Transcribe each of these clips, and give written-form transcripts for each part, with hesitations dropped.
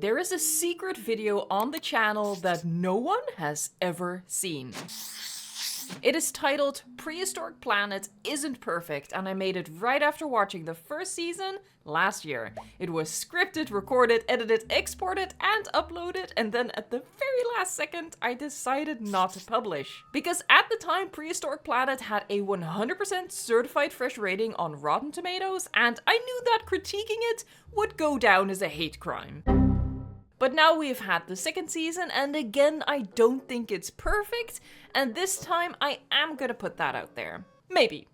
there is a secret video on the channel that no one has ever seen. It is titled Prehistoric Planet Isn't Perfect, and I made it right after watching the first season last year. It was scripted, recorded, edited, exported, and uploaded, and then at the very last second, I decided not to publish. Because at the time, Prehistoric Planet had a 100% certified fresh rating on Rotten Tomatoes, and I knew that critiquing it would go down as a hate crime. But now we've had the second season, and again, I don't think it's perfect, and this time I am gonna put that out there. Maybe.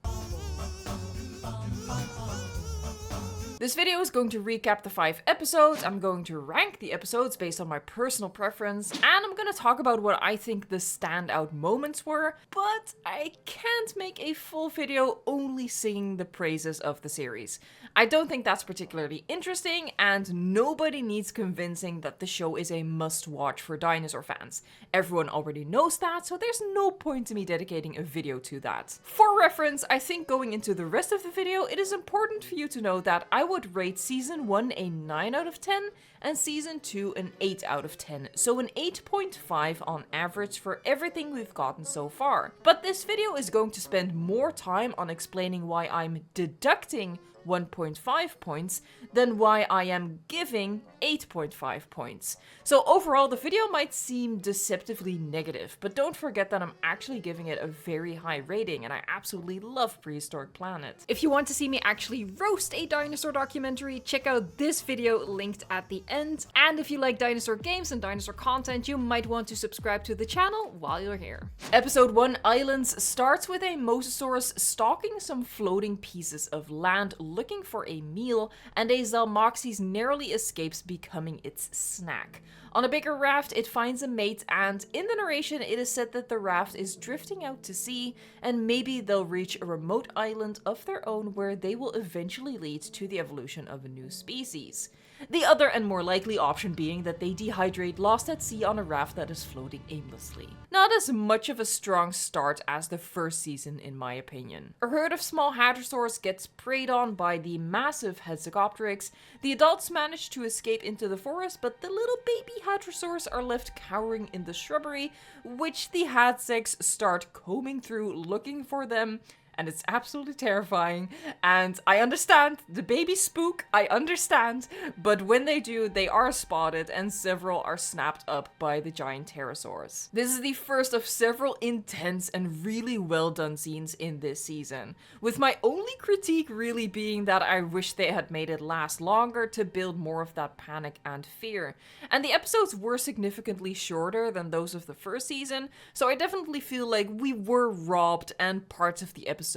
This video is going to recap the 5 episodes, I'm going to rank the episodes based on my personal preference, and I'm gonna talk about what I think the standout moments were, but I can't make a full video only singing the praises of the series. I don't think that's particularly interesting, and nobody needs convincing that the show is a must-watch for dinosaur fans. Everyone already knows that, so there's no point to me dedicating a video to that. For reference, I think going into the rest of the video, it is important for you to know that I would rate Season 1 a 9 out of 10 and Season 2 an 8 out of 10, so an 8.5 on average for everything we've gotten so far. But this video is going to spend more time on explaining why I'm deducting 1.5 points than why I am giving 8.5 points. So overall, the video might seem deceptively negative, but don't forget that I'm actually giving it a very high rating, and I absolutely love Prehistoric Planet. If you want to see me actually roast a dinosaur documentary, check out this video linked at the end. And if you like dinosaur games and dinosaur content, you might want to subscribe to the channel while you're here. Episode 1, Islands, starts with a mosasaurus stalking some floating pieces of land looking for a meal, and a Zalmoxes narrowly escapes becoming its snack. On a bigger raft, it finds a mate, and in the narration, it is said that the raft is drifting out to sea, and maybe they'll reach a remote island of their own where they will eventually lead to the evolution of a new species. The other and more likely option being that they dehydrate lost at sea on a raft that is floating aimlessly. Not as much of a strong start as the first season in my opinion. A herd of small hadrosaurs gets preyed on by the massive Hexacopteryx. The adults manage to escape into the forest, but the little baby hadrosaurs are left cowering in the shrubbery, which the Hadsex start combing through looking for them. And it's absolutely terrifying, and I understand, the baby spook, I understand, but when they do, they are spotted and several are snapped up by the giant pterosaurs. This is the first of several intense and really well done scenes in this season, with my only critique really being that I wish they had made it last longer to build more of that panic and fear. And the episodes were significantly shorter than those of the first season, so I definitely feel like we were robbed and parts of the episodes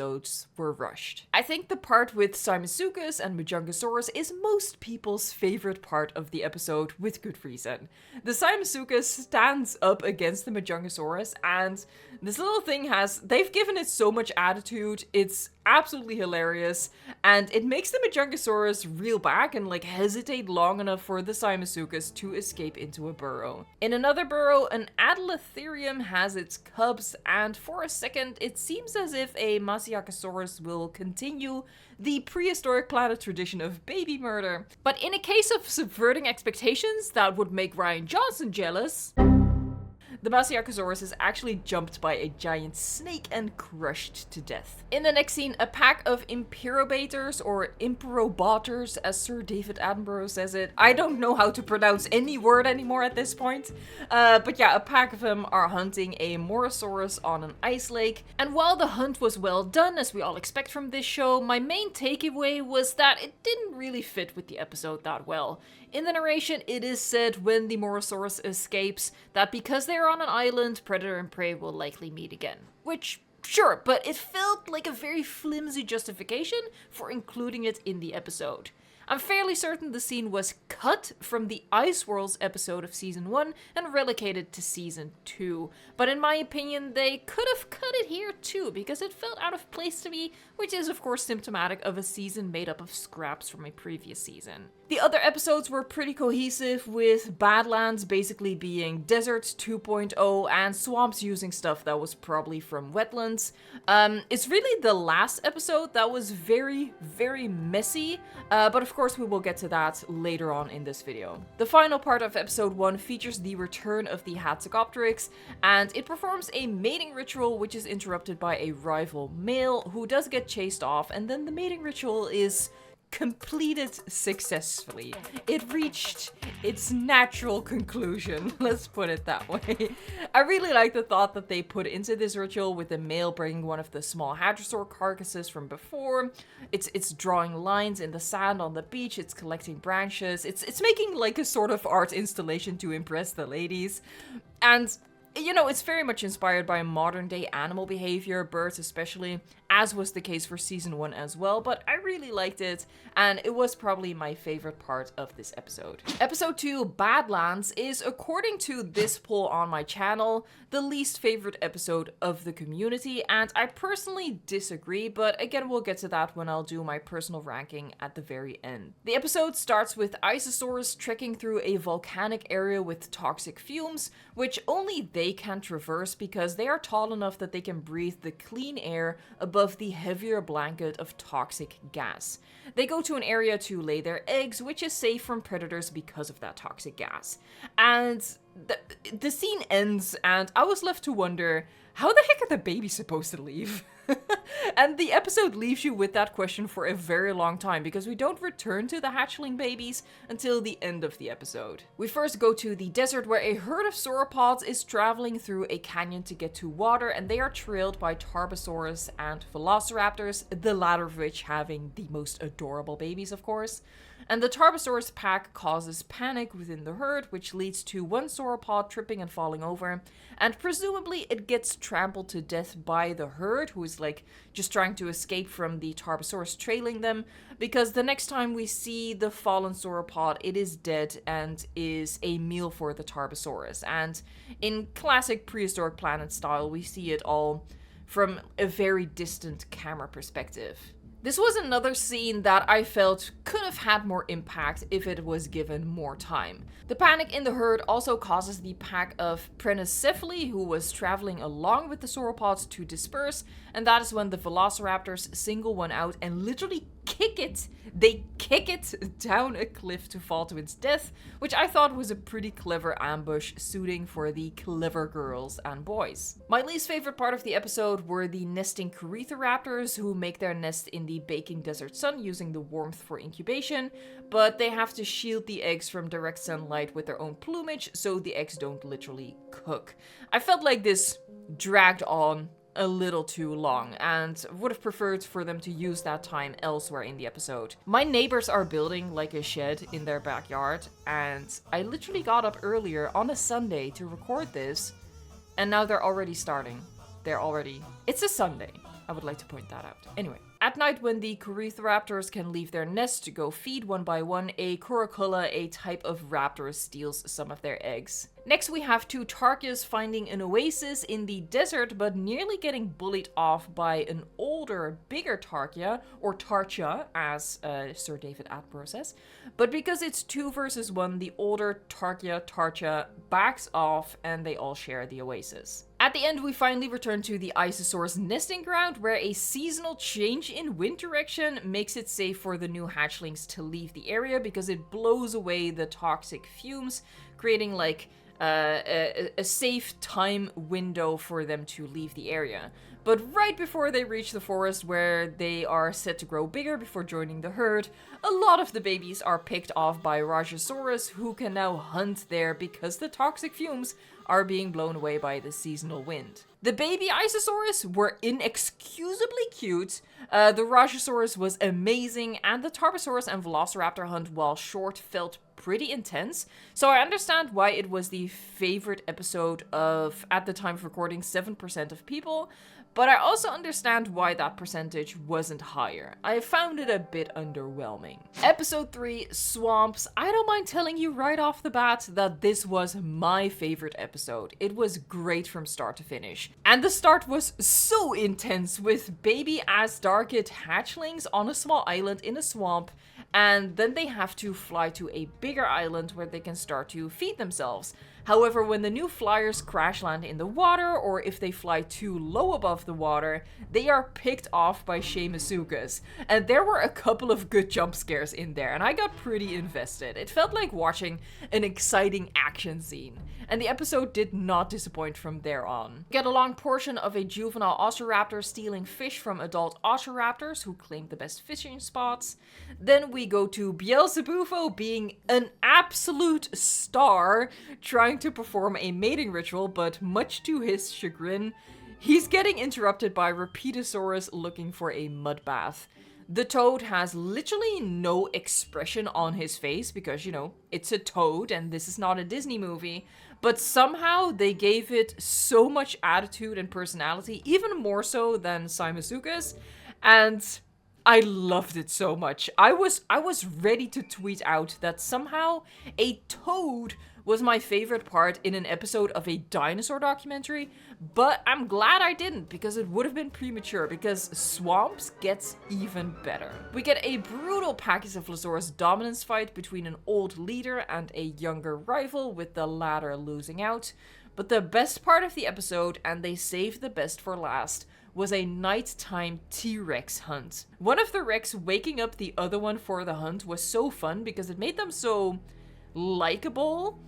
were rushed. I think the part with Simazucus and Majungasaurus is most people's favorite part of the episode, with good reason. The Simazucus stands up against the Majungasaurus, and this little thing they've given it so much attitude, it's absolutely hilarious, and it makes the Majungasaurus reel back and hesitate long enough for the Simazucus to escape into a burrow. In another burrow, an Adelatherium has its cubs, and for a second it seems as if a Masiakasaurus will continue the Prehistoric Planet tradition of baby murder. But in a case of subverting expectations that would make Ryan Johnson jealous, the Masiakasaurus is actually jumped by a giant snake and crushed to death. In the next scene, a pack of Imperobators, or Imperoboters, as Sir David Attenborough says it. I don't know how to pronounce any word anymore at this point. But yeah, a pack of them are hunting a Morosaurus on an ice lake. And while the hunt was well done, as we all expect from this show, my main takeaway was that it didn't really fit with the episode that well. In the narration, it is said when the Morosaurus escapes that because they are on an island, predator and prey will likely meet again. Which, sure, but it felt like a very flimsy justification for including it in the episode. I'm fairly certain the scene was cut from the Ice Worlds episode of Season 1 and relocated to Season 2, but in my opinion they could have cut it here too, because it felt out of place to me, which is of course symptomatic of a season made up of scraps from a previous season. The The other episodes were pretty cohesive, with Badlands basically being Desert 2.0 and Swamps using stuff that was probably from Wetlands. It's really the last episode that was very, very messy, but of course we will get to that later on in this video. The final part of episode 1 features the return of the Hatzegopteryx, and it performs a mating ritual which is interrupted by a rival male who does get chased off, and then the mating ritual is completed successfully. It reached its natural conclusion, let's put it that way. I really like the thought that they put into this ritual, with the male bringing one of the small hadrosaur carcasses from before. It's drawing lines in the sand on the beach, it's collecting branches, it's making like a sort of art installation to impress the ladies. And you know, it's very much inspired by modern day animal behavior, birds especially, as was the case for season 1 as well, but I really liked it, and it was probably my favorite part of this episode. Episode 2, Badlands, is, according to this poll on my channel, the least favorite episode of the community, and I personally disagree, but again, we'll get to that when I'll do my personal ranking at the very end. The episode starts with Isosaurs trekking through a volcanic area with toxic fumes, which only they can traverse because they are tall enough that they can breathe the clean air above the heavier blanket of toxic gas. They go to an area to lay their eggs, which is safe from predators because of that toxic gas. And the scene ends, and I was left to wonder, how the heck are the babies supposed to leave? And the episode leaves you with that question for a very long time, because we don't return to the hatchling babies until the end of the episode. We first go to the desert, where a herd of sauropods is traveling through a canyon to get to water, and they are trailed by Tarbosaurus and Velociraptors, the latter of which having the most adorable babies, of course. And the Tarbosaurus pack causes panic within the herd, which leads to one sauropod tripping and falling over, and presumably it gets trampled to death by the herd, who is like just trying to escape from the Tarbosaurus trailing them, because the next time we see the fallen sauropod, it is dead and is a meal for the Tarbosaurus. And in classic Prehistoric Planet style, we see it all from a very distant camera perspective. This was another scene that I felt could have had more impact if it was given more time. The panic in the herd also causes the pack of Prehiscephali, who was traveling along with the sauropods, to disperse, and that is when the Velociraptors single one out and literally kick it. They kick it down a cliff to fall to its death, which I thought was a pretty clever ambush suiting for the clever girls and boys. My least favorite part of the episode were the nesting Corythoraptors, who make their nest in the baking desert sun using the warmth for incubation, but they have to shield the eggs from direct sunlight with their own plumage so the eggs don't literally cook. I felt like this dragged on a little too long, and would have preferred for them to use that time elsewhere in the episode. My neighbors are building like a shed in their backyard, and I literally got up earlier on a Sunday to record this, and now they're already starting. It's a Sunday. I would like to point that out. Anyway. At night, when the Corythoraptors can leave their nest to go feed one by one, a Coracola, a type of raptor, steals some of their eggs. Next, we have two Tarkias finding an oasis in the desert, but nearly getting bullied off by an older, bigger Tarkia, or Tarcha, as Sir David Attenborough says. But because it's 2 versus 1, the older Tarcha backs off, and they all share the oasis. At the end, we finally return to the Isosaur's nesting ground, where a seasonal change in wind direction makes it safe for the new hatchlings to leave the area, because it blows away the toxic fumes, creating like a safe time window for them to leave the area. But right before they reach the forest, where they are set to grow bigger before joining the herd, a lot of the babies are picked off by Rajasaurus, who can now hunt there because the toxic fumes are being blown away by the seasonal wind. The baby Isosaurus were inexcusably cute, the Rajasaurus was amazing, and the Tarbosaurus and Velociraptor hunt, while short, felt pretty intense. So I understand why it was the favorite episode of, at the time of recording, 7% of people, but I also understand why that percentage wasn't higher. I found it a bit underwhelming. Episode 3, Swamps. I don't mind telling you right off the bat that this was my favorite episode. It was great from start to finish. And the start was so intense, with baby Astarkid hatchlings on a small island in a swamp, and then they have to fly to a bigger island where they can start to feed themselves. However, when the new flyers crash land in the water, or if they fly too low above the water, they are picked off by Shamusukas. And there were a couple of good jump scares in there, and I got pretty invested. It felt like watching an exciting action scene. And the episode did not disappoint from there on. We get a long portion of a juvenile oceraptor stealing fish from adult oceraptors who claim the best fishing spots. Then we go to Beelzebufo being an absolute star, trying to perform a mating ritual, but much to his chagrin, he's getting interrupted by Rapetosaurus looking for a mud bath. The toad has literally no expression on his face because, you know, it's a toad and this is not a Disney movie, but somehow they gave it so much attitude and personality, even more so than Shamusukas, and I loved it so much. I was ready to tweet out that somehow a toad was my favorite part in an episode of a dinosaur documentary, but I'm glad I didn't, because it would have been premature, because Swamps gets even better. We get a brutal Pachycephalosaurus dominance fight between an old leader and a younger rival, with the latter losing out. But the best part of the episode, and they saved the best for last, was a nighttime T-Rex hunt. One of the Rex waking up the other one for the hunt was so fun because it made them so likable.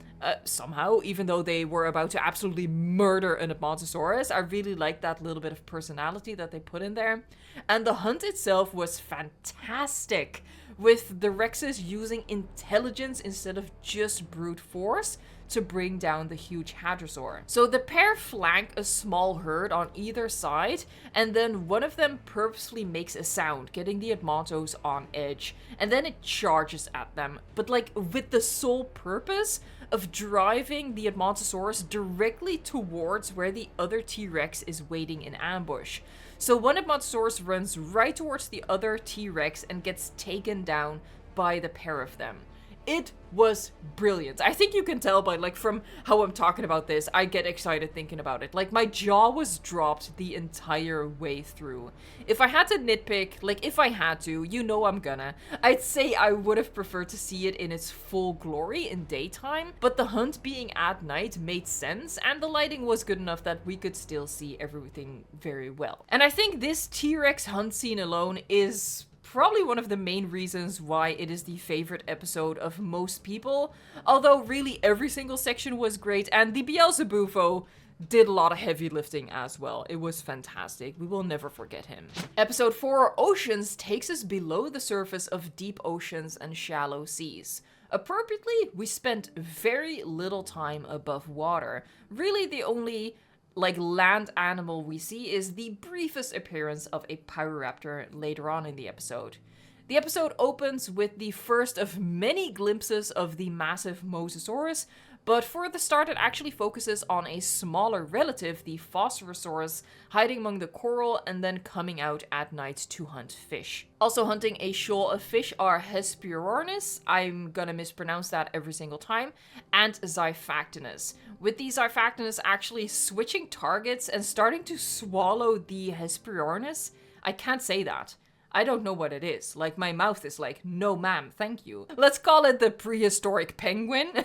Somehow, even though they were about to absolutely murder an Edmontosaurus, I really liked that little bit of personality that they put in there. And the hunt itself was fantastic, with the Rexes using intelligence instead of just brute force to bring down the huge Hadrosaur. So the pair flank a small herd on either side, and then one of them purposefully makes a sound, getting the Edmontos on edge, and then it charges at them, but like with the sole purpose of driving the Edmontosaurus directly towards where the other T-Rex is waiting in ambush. So one Edmontosaurus runs right towards the other T-Rex and gets taken down by the pair of them. It was brilliant. I think you can tell by, like, from how I'm talking about this, I get excited thinking about it. Like, my jaw was dropped the entire way through. If I had to nitpick, like, if I had to, you know I'm gonna, I'd say I would have preferred to see it in its full glory in daytime, but the hunt being at night made sense, and the lighting was good enough that we could still see everything very well. And I think this T-Rex hunt scene alone is probably one of the main reasons why it is the favorite episode of most people, although really every single section was great, and the Beelzebufo did a lot of heavy lifting as well. It was fantastic. We will never forget him. Episode 4, Oceans, takes us below the surface of deep oceans and shallow seas. Appropriately, we spent very little time above water. Really, the only land animal we see is the briefest appearance of a Pyroraptor later on in the episode. The episode opens with the first of many glimpses of the massive Mosasaurus, but for the start it actually focuses on a smaller relative, the Phosphorosaurus, hiding among the coral and then coming out at night to hunt fish. Also hunting a shoal of fish are Hesperornis, I'm gonna mispronounce that every single time, and Xiphactinus. With the Xiphactinus actually switching targets and starting to swallow the Hesperornis. I can't say that. I don't know what it is. Like, my mouth is like, no ma'am, thank you. Let's call it the prehistoric penguin.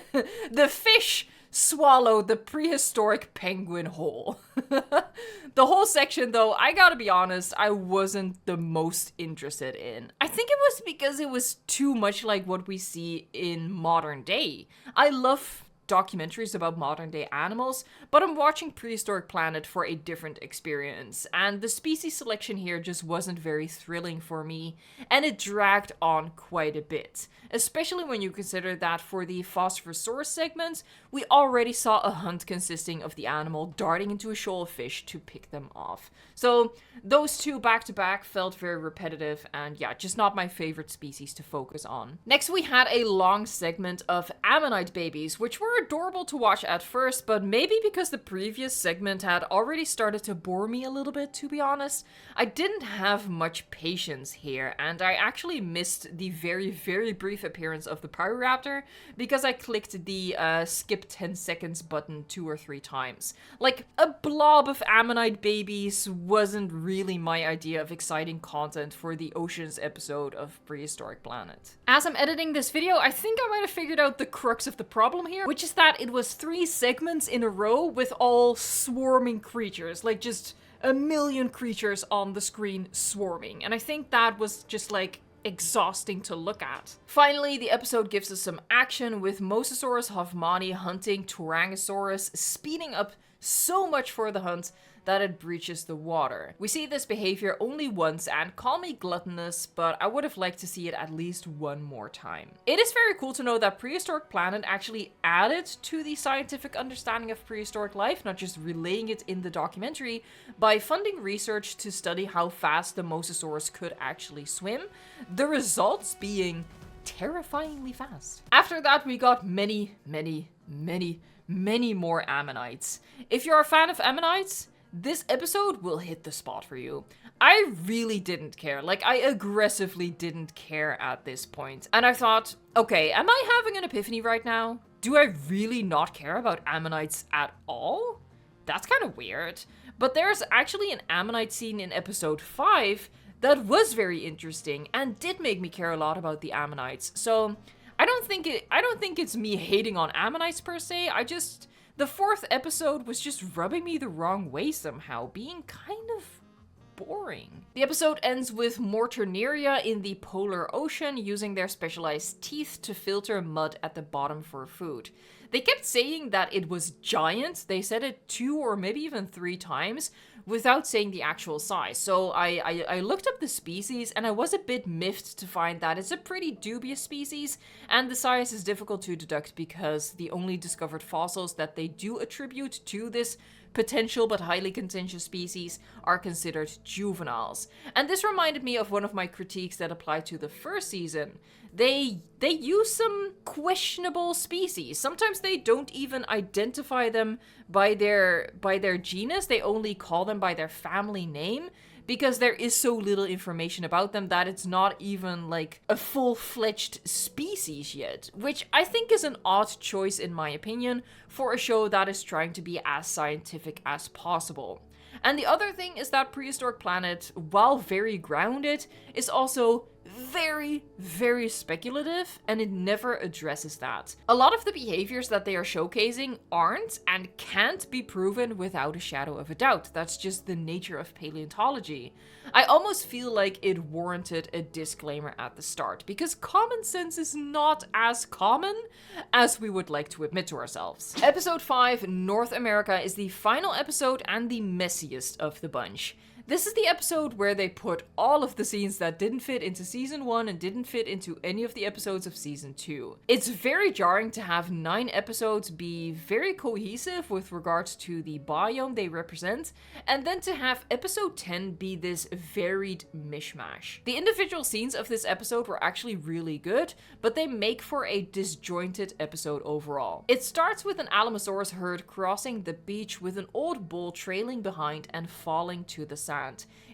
The fish swallowed the prehistoric penguin whole. The whole section, though, I gotta be honest, I wasn't the most interested in. I think it was because it was too much like what we see in modern day. I love documentaries about modern day animals, but I'm watching Prehistoric Planet for a different experience, and the species selection here just wasn't very thrilling for me, and it dragged on quite a bit, especially when you consider that for the Phosphorosaurus segment, we already saw a hunt consisting of the animal darting into a shoal of fish to pick them off. So those two back to back felt very repetitive, and yeah, just not my favorite species to focus on. Next we had a long segment of ammonite babies, which were were adorable to watch at first, but maybe because the previous segment had already started to bore me a little bit, to be honest, I didn't have much patience here, and I actually missed the very, very brief appearance of the Pyroraptor because I clicked the skip 10 seconds button 2 or 3 times. Like, a blob of ammonite babies wasn't really my idea of exciting content for the Oceans episode of Prehistoric Planet. As I'm editing this video, I think I might have figured out the crux of the problem here, which is that it was 3 segments in a row with all swarming creatures, like just a million creatures on the screen swarming, and I think that was just like exhausting to look at. Finally, the episode gives us some action with Mosasaurus hoffmanni hunting Tyrannosaurus, speeding up so much for the hunt that it breaches the water. We see this behavior only once, and call me gluttonous, but I would have liked to see it at least one more time. It is very cool to know that Prehistoric Planet actually added to the scientific understanding of prehistoric life, not just relaying it in the documentary, by funding research to study how fast the Mosasaurus could actually swim, the results being terrifyingly fast. After that, we got many more ammonites. If you're a fan of ammonites, this episode will hit the spot for you. I really didn't care. Like, I aggressively didn't care at this point. And I thought, okay, am I having an epiphany right now? Do I really not care about ammonites at all? That's kind of weird. But there's actually an ammonite scene in episode 5 that was very interesting and did make me care a lot about the ammonites. So I don't think it's me hating on ammonites per se. The 4th episode was just rubbing me the wrong way somehow, being kind of boring. The episode ends with Mortorneria in the polar ocean using their specialized teeth to filter mud at the bottom for food. They kept saying that it was giant. They said it 2 or maybe even 3 times without saying the actual size. So I looked up the species and I was a bit miffed to find that it's a pretty dubious species, and the size is difficult to deduct because the only discovered fossils that they do attribute to this potential but highly contentious species are considered juveniles. And this reminded me of one of my critiques that applied to the first season. They use some questionable species. Sometimes they don't even identify them by their genus. They only call them by their family name because there is so little information about them that it's not even like a full-fledged species yet, which I think is an odd choice in my opinion for a show that is trying to be as scientific as possible. And the other thing is that Prehistoric Planet, while very grounded, is also very, very speculative, and it never addresses that. A lot of the behaviors that they are showcasing aren't and can't be proven without a shadow of a doubt. That's just the nature of paleontology. I almost feel like it warranted a disclaimer at the start, because common sense is not as common as we would like to admit to ourselves. Episode 5, North America, is the final episode and the messiest of the bunch. This is the episode where they put all of the scenes that didn't fit into season 1 and didn't fit into any of the episodes of season 2. It's very jarring to have 9 episodes be very cohesive with regards to the biome they represent, and then to have episode 10 be this varied mishmash. The individual scenes of this episode were actually really good, but they make for a disjointed episode overall. It starts with an Alamosaurus herd crossing the beach with an old bull trailing behind and falling to the sand.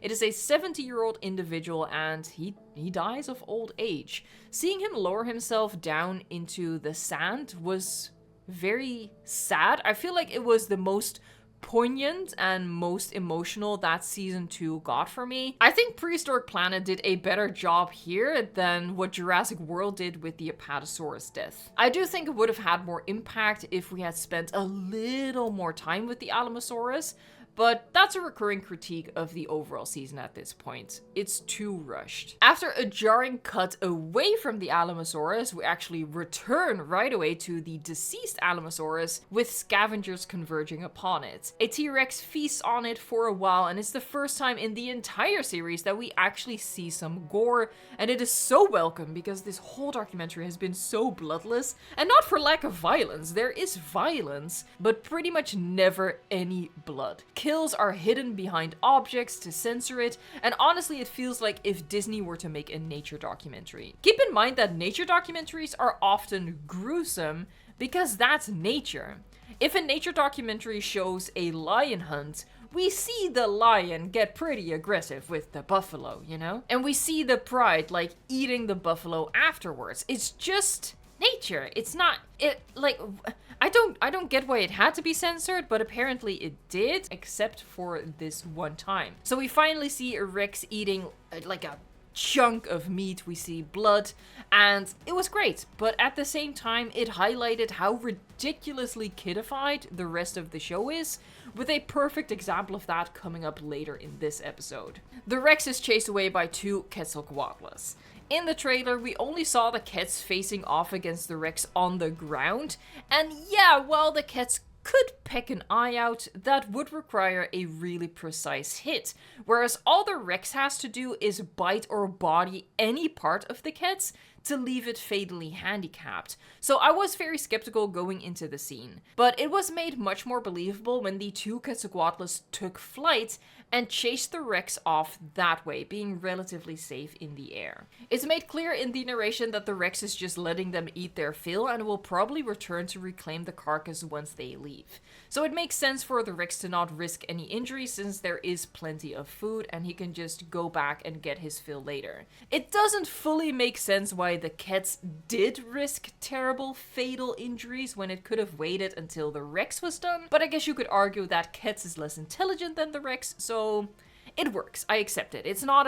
It is a 70-year-old individual and he dies of old age. Seeing him lower himself down into the sand was very sad. I feel like it was the most poignant and most emotional that season 2 got for me. I think Prehistoric Planet did a better job here than what Jurassic World did with the Apatosaurus death. I do think it would have had more impact if we had spent a little more time with the Alamosaurus, but that's a recurring critique of the overall season at this point. It's too rushed. After a jarring cut away from the Alamosaurus, we actually return right away to the deceased Alamosaurus, with scavengers converging upon it. A T-Rex feasts on it for a while, and it's the first time in the entire series that we actually see some gore, and it is so welcome because this whole documentary has been so bloodless, and not for lack of violence. There is violence, but pretty much never any blood. Kills are hidden behind objects to censor it, and honestly it feels like if Disney were to make a nature documentary. Keep in mind that nature documentaries are often gruesome, because that's nature. If a nature documentary shows a lion hunt, we see the lion get pretty aggressive with the buffalo, you know? And we see the pride, like, eating the buffalo afterwards. It's just nature. It's not, I don't get why it had to be censored, but apparently it did, except for this one time. So we finally see a Rex eating, like, a chunk of meat. We see blood, and it was great, but at the same time it highlighted how ridiculously kidified the rest of the show is, with a perfect example of that coming up later in this episode. The Rex is chased away by two Quetzalcoatlus. In the trailer, we only saw the Quetz facing off against the Rex on the ground, and yeah, while the Quetz could peck an eye out, that would require a really precise hit, whereas all the Rex has to do is bite or body any part of the Quetz to leave it fatally handicapped. So I was very skeptical going into the scene, but it was made much more believable when the two Quetzalcoatlus took flight and chased the Rex off that way, being relatively safe in the air. It's made clear in the narration that the Rex is just letting them eat their fill and will probably return to reclaim the carcass once they leave. So it makes sense for the Rex to not risk any injury since there is plenty of food and he can just go back and get his fill later. It doesn't fully make sense why the Quetz did risk terrible fatal injuries when it could have waited until the Rex was done, but I guess you could argue that Quetz is less intelligent than the Rex, so it works. I accept it. It's not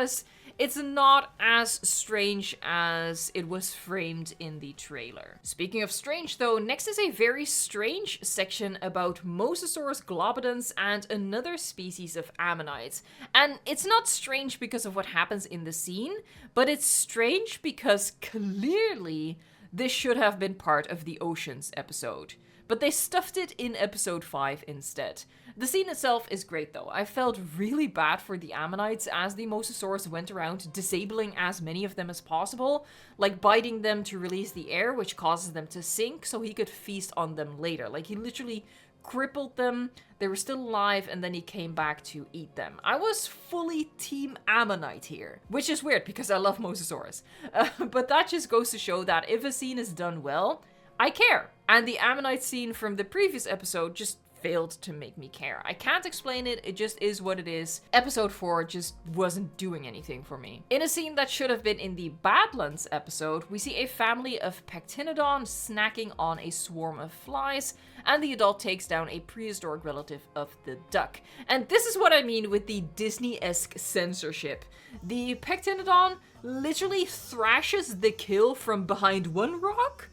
as strange as it was framed in the trailer. Speaking of strange though, next is a very strange section about Mosasaurus globidens and another species of ammonites. And it's not strange because of what happens in the scene, but it's strange because clearly this should have been part of the Oceans episode. But they stuffed it in episode 5 instead. The scene itself is great though. I felt really bad for the ammonites as the Mosasaurus went around disabling as many of them as possible, like biting them to release the air, which causes them to sink so he could feast on them later. Like he literally crippled them, they were still alive, and then he came back to eat them. I was fully team ammonite here, which is weird because I love Mosasaurus. But that just goes to show that if a scene is done well, I care. And the ammonite scene from the previous episode just failed to make me care. I can't explain it, it just is what it is. Episode 4 just wasn't doing anything for me. In a scene that should have been in the Badlands episode, we see a family of Pectinodon snacking on a swarm of flies, and the adult takes down a prehistoric relative of the duck. And this is what I mean with the Disney-esque censorship. The Pectinodon literally thrashes the kill from behind one rock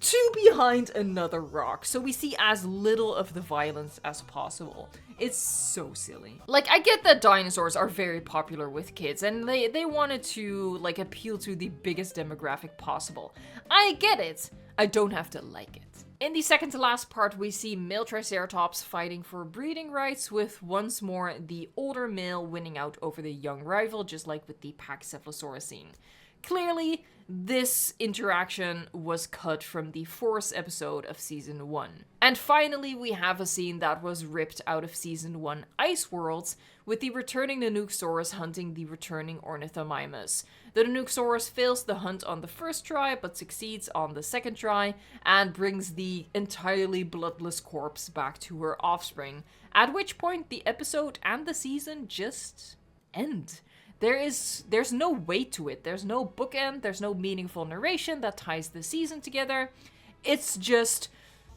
to behind another rock, so we see as little of the violence as possible. It's so silly. Like, I get that dinosaurs are very popular with kids, and they wanted to, like, appeal to the biggest demographic possible. I get it. I don't have to like it. In the second to last part, we see male Triceratops fighting for breeding rights, with once more the older male winning out over the young rival, just like with the Pachycephalosaurus scene. Clearly, this interaction was cut from the 4th episode of Season 1. And finally, we have a scene that was ripped out of Season 1 Ice Worlds, with the returning Nanuqsaurus hunting the returning Ornithomimus. The Nanuqsaurus fails the hunt on the first try, but succeeds on the second try, and brings the entirely bloodless corpse back to her offspring, at which point the episode and the season just end. There's no weight to it. There's no bookend. There's no meaningful narration that ties the season together. It's just,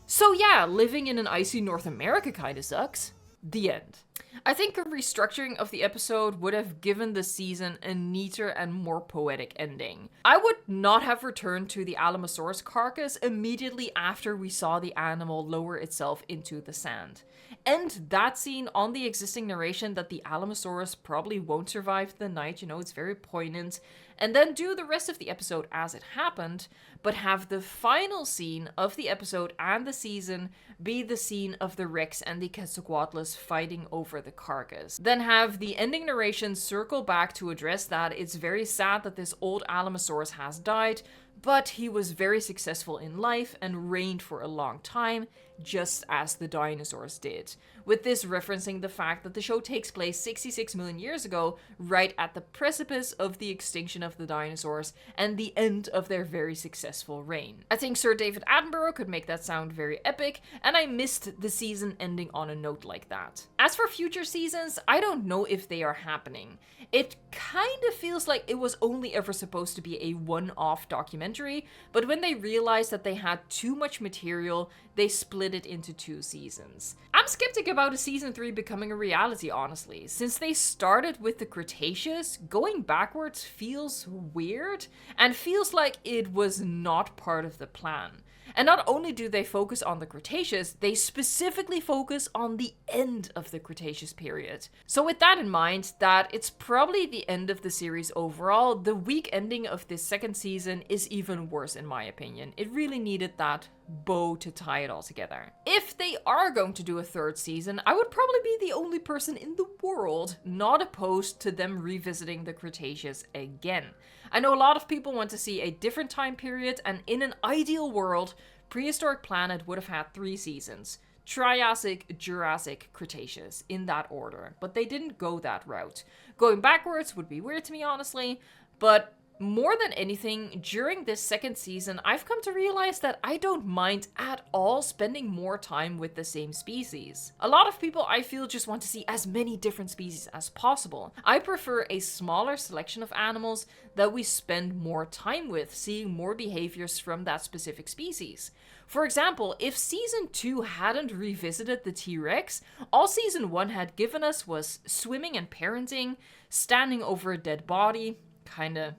so yeah, living in an icy North America kinda sucks. The end. I think a restructuring of the episode would have given the season a neater and more poetic ending. I would not have returned to the Alamosaurus carcass immediately after we saw the animal lower itself into the sand. End that scene on the existing narration that the Alamosaurus probably won't survive the night, you know, it's very poignant, and then do the rest of the episode as it happened, but have the final scene of the episode and the season be the scene of the Rex and the Quetzalcoatlus fighting over the carcass. Then have the ending narration circle back to address that it's very sad that this old Alamosaurus has died, but he was very successful in life and reigned for a long time, just as the dinosaurs did. With this referencing the fact that the show takes place 66 million years ago, right at the precipice of the extinction of the dinosaurs and the end of their very successful reign. I think Sir David Attenborough could make that sound very epic, and I missed the season ending on a note like that. As for future seasons, I don't know if they are happening. It kind of feels like it was only ever supposed to be a one-off documentary, but when they realized that they had too much material, they split it into 2 seasons. I'm skeptic about a season 3 becoming a reality, honestly. Since they started with the Cretaceous, going backwards feels weird, and feels like it was not part of the plan. And not only do they focus on the Cretaceous, they specifically focus on the end of the Cretaceous period. So with that in mind, that it's probably the end of the series overall, the weak ending of this 2nd season is even worse in my opinion. It really needed that bow to tie it all together. If they are going to do a 3rd season, I would probably be the only person in the world not opposed to them revisiting the Cretaceous again. I know a lot of people want to see a different time period, and in an ideal world, Prehistoric Planet would have had 3 seasons. Triassic, Jurassic, Cretaceous, in that order. But they didn't go that route. Going backwards would be weird to me, honestly, but more than anything, during this 2nd season, I've come to realize that I don't mind at all spending more time with the same species. A lot of people, I feel, just want to see as many different species as possible. I prefer a smaller selection of animals that we spend more time with, seeing more behaviors from that specific species. For example, if season 2 hadn't revisited the T-Rex, all season 1 had given us was swimming and parenting, standing over a dead body, kinda,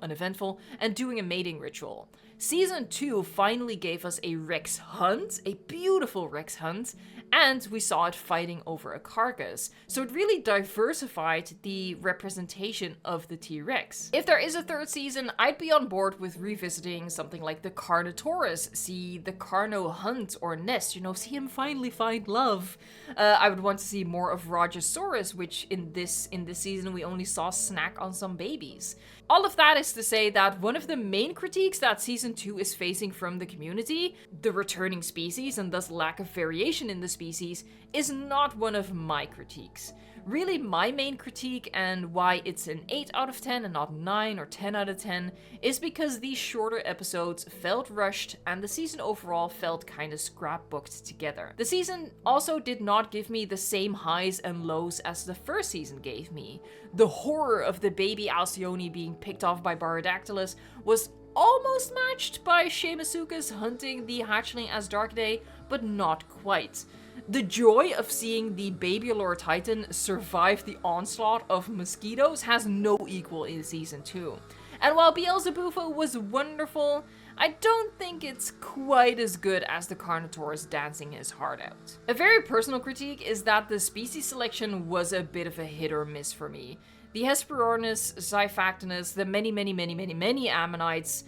uneventful, and doing a mating ritual. Season 2 finally gave us a Rex hunt, a beautiful Rex hunt, and we saw it fighting over a carcass. So it really diversified the representation of the T-Rex. If there is a 3rd season, I'd be on board with revisiting something like the Carnotaurus, see the Carno hunt or nest, see him finally find love. I would want to see more of Rajasaurus, which in this season we only saw snack on some babies. All of that is to say that one of the main critiques that season 2 is facing from the community, the returning species and thus lack of variation in the species, is not one of my critiques. Really, my main critique and why it's an 8 out of 10 and not 9 or 10 out of 10 is because these shorter episodes felt rushed and the season overall felt kinda scrapbooked together. The season also did not give me the same highs and lows as the 1st season gave me. The horror of the baby Alcyone being picked off by Baradactylus was almost matched by Shemasuka's hunting the hatchling as Darkday, but not quite. The joy of seeing the Babylor Titan survive the onslaught of mosquitoes has no equal in season 2. And while Beelzebufo was wonderful, I don't think it's quite as good as the Carnotaurus dancing his heart out. A very personal critique is that the species selection was a bit of a hit or miss for me. The Hesperornis, Xiphactinus, the many ammonites,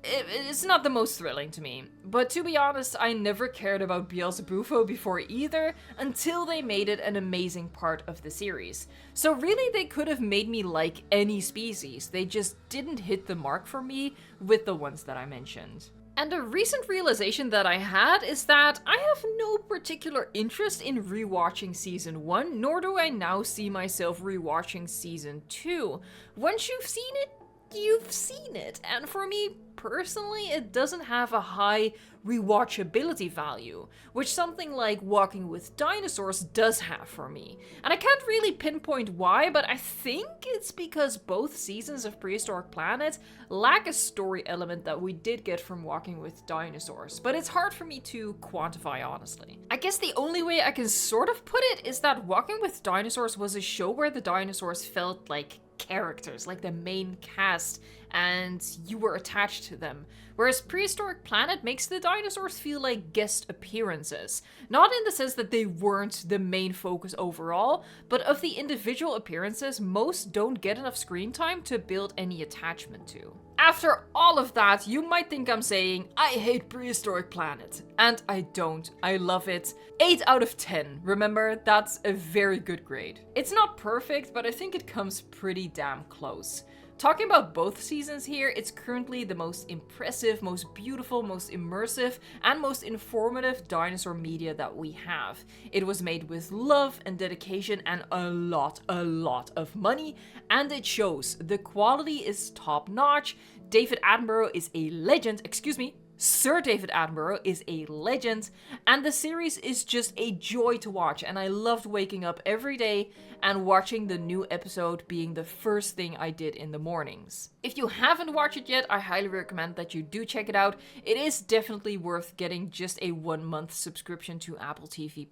it's not the most thrilling to me. But to be honest, I never cared about Beelzebufo before either, until they made it an amazing part of the series. So really they could have made me like any species, they just didn't hit the mark for me with the ones that I mentioned. And a recent realization that I had is that I have no particular interest in rewatching season 1, nor do I now see myself rewatching season 2. Once you've seen it, you've seen it. And for me personally, it doesn't have a high rewatchability value, which something like Walking with Dinosaurs does have for me. And I can't really pinpoint why, but I think it's because both seasons of Prehistoric Planet lack a story element that we did get from Walking with Dinosaurs, but it's hard for me to quantify, honestly. I guess the only way I can sort of put it is that Walking with Dinosaurs was a show where the dinosaurs felt like characters, like the main cast, and you were attached to them. Whereas Prehistoric Planet makes the dinosaurs feel like guest appearances. Not in the sense that they weren't the main focus overall, but of the individual appearances, most don't get enough screen time to build any attachment to. After all of that, you might think I'm saying, I hate Prehistoric Planet. And I don't. I love it. 8 out of 10. Remember, that's a very good grade. It's not perfect, but I think it comes pretty damn close. Talking about both seasons here, it's currently the most impressive, most beautiful, most immersive, and most informative dinosaur media that we have. It was made with love and dedication and a lot of money, and it shows. The quality is top notch. David Attenborough is a legend, Sir David Attenborough is a legend, and the series is just a joy to watch, and I loved waking up every day and watching the new episode being the first thing I did in the mornings. If you haven't watched it yet, I highly recommend that you do check it out. It is definitely worth getting just a 1-month subscription to Apple TV+,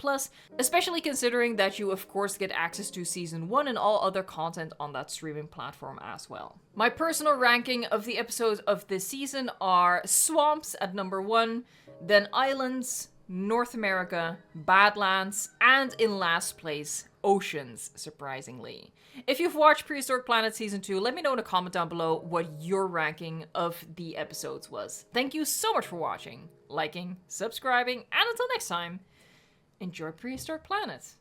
especially considering that you of course get access to season 1 and all other content on that streaming platform as well. My personal ranking of the episodes of this season are Swamps at number 1, then Islands, North America, Badlands, and in last place, Oceans, surprisingly. If you've watched Prehistoric Planet Season 2, let me know in a comment down below what your ranking of the episodes was. Thank you so much for watching, liking, subscribing, and until next time, enjoy Prehistoric Planet.